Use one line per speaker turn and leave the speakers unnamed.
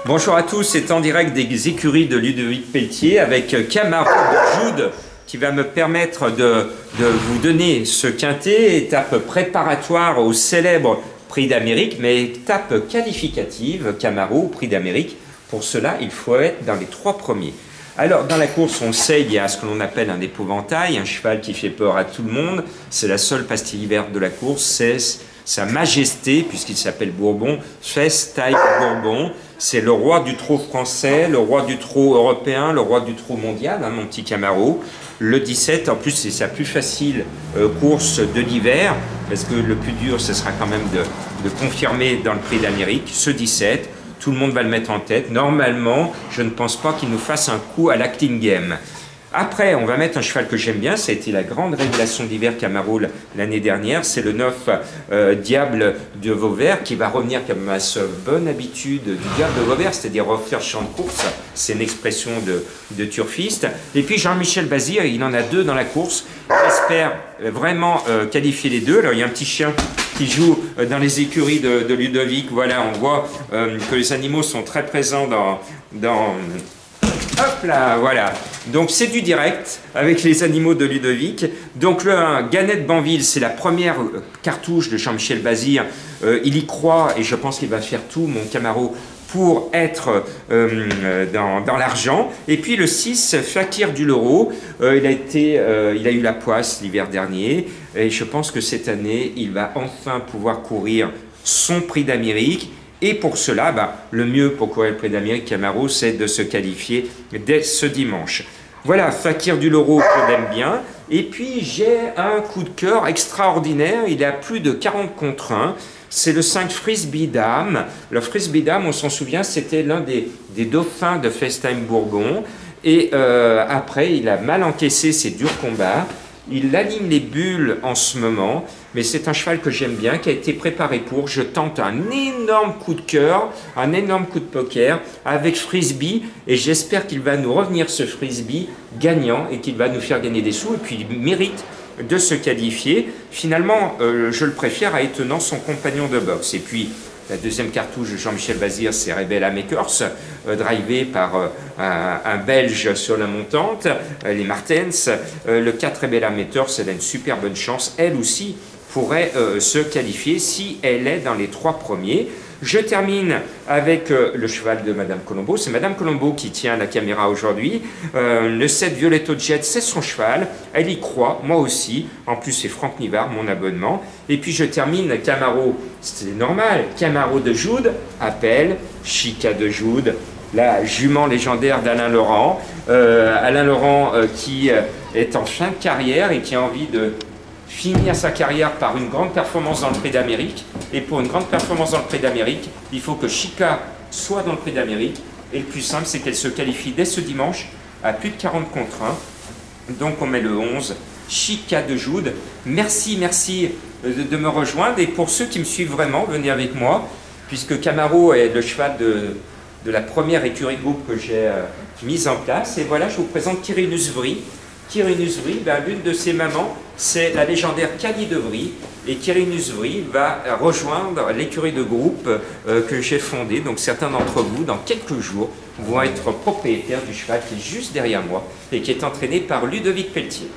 Bonjour à tous, c'est en direct des écuries de Ludovic Pelletier avec Camaro de Joude qui va me permettre de vous donner ce quintet, étape préparatoire au célèbre Prix d'Amérique, mais étape qualificative, Camaro, Prix d'Amérique. Pour cela, il faut être dans les 3 premiers. Alors, dans la course, on sait, il y a ce que l'on appelle un épouvantail, un cheval qui fait peur à tout le monde. C'est la seule pastille verte de la course, c'est Sa Majesté, puisqu'il s'appelle Bourbon, Festime Bourbon. C'est le roi du trot français, le roi du trot européen, le roi du trot mondial, hein, mon petit Camaro. Le 17, en plus, c'est sa plus facile course de l'hiver, parce que le plus dur, ce sera quand même de confirmer dans le Prix d'Amérique. Ce 17, tout le monde va le mettre en tête. Normalement, je ne pense pas qu'il nous fasse un coup à l'Acting Game. Après, on va mettre un cheval que j'aime bien, ça a été la grande révélation d'hiver Camaro l'année dernière, c'est le 9 Diable de Vauvert qui va revenir comme à sa bonne habitude du Diable de Vauvert, c'est-à-dire refaire champ de course, c'est une expression de turfiste. Et puis Jean-Michel Bazir, il en a 2 dans la course, j'espère vraiment qualifier les 2. Alors il y a un petit chien qui joue dans les écuries de Ludovic, voilà, on voit que les animaux sont très présents dans hop là, voilà. Donc c'est du direct avec les animaux de Ludovic. Donc le 1, Ganette Banville, c'est la première cartouche de Jean-Michel Bazir. Il y croit et je pense qu'il va faire tout, mon Camaro, pour être dans l'argent. Et puis le 6, Fakir du Leroux, il a eu la poisse l'hiver dernier. Et je pense que cette année, il va enfin pouvoir courir son Prix d'Amérique. Et pour cela, le mieux pour courir le Prix d'Amérique Camaro, c'est de se qualifier dès ce dimanche. Voilà, Fakir du Leroux, que j'aime bien. Et puis, j'ai un coup de cœur extraordinaire. Il est à plus de 40 contre 1. C'est le 5 Frisbee Dame. Le Frisbee Dame, on s'en souvient, c'était l'un des dauphins de Festime Bourbon. Et après, il a mal encaissé ses durs combats. Il aligne les bulles en ce moment, mais c'est un cheval que j'aime bien, qui a été préparé pour. Je tente un énorme coup de cœur, un énorme coup de poker avec Frisbee, et j'espère qu'il va nous revenir ce Frisbee gagnant et qu'il va nous faire gagner des sous, et puis il mérite de se qualifier. Finalement, je le préfère à étonnant son compagnon de boxe. Et puis, la deuxième cartouche de Jean-Michel Bazir, c'est Rebella Makers, drivé par un Belge sur la montante, les Martens. Le 4 Rebella Makers, elle a une super bonne chance. Elle aussi pourrait se qualifier si elle est dans les 3 premiers. Je termine avec le cheval de Madame Colombo. C'est Madame Colombo qui tient la caméra aujourd'hui. Le 7 Violetto Jet, c'est son cheval. Elle y croit, moi aussi. En plus, c'est Franck Nivard, mon abonnement. Et puis, je termine Camaro. C'est normal. Camaro de Joude, appelle Chica de Joude, la jument légendaire d'Alain Laurent. Alain Laurent qui est en fin de carrière et qui a envie de finir sa carrière par une grande performance dans le Prix d'Amérique. Et pour une grande performance dans le Prix d'Amérique, il faut que Chica soit dans le Prix d'Amérique. Et le plus simple, c'est qu'elle se qualifie dès ce dimanche à plus de 40 contre 1. Donc on met le 11, Chica de Joude. Merci de me rejoindre. Et pour ceux qui me suivent vraiment, venez avec moi, puisque Camaro est le cheval de la première écurie de groupe que j'ai mise en place. Et voilà, je vous présente Quirinus Vry. Quirinus Vry, l'une de ses mamans, c'est la légendaire Cali de Vry. Et Quirinus Vry va rejoindre l'écurie de groupe que j'ai fondée. Donc certains d'entre vous, dans quelques jours, vont être propriétaires du cheval qui est juste derrière moi et qui est entraîné par Ludovic Pelletier.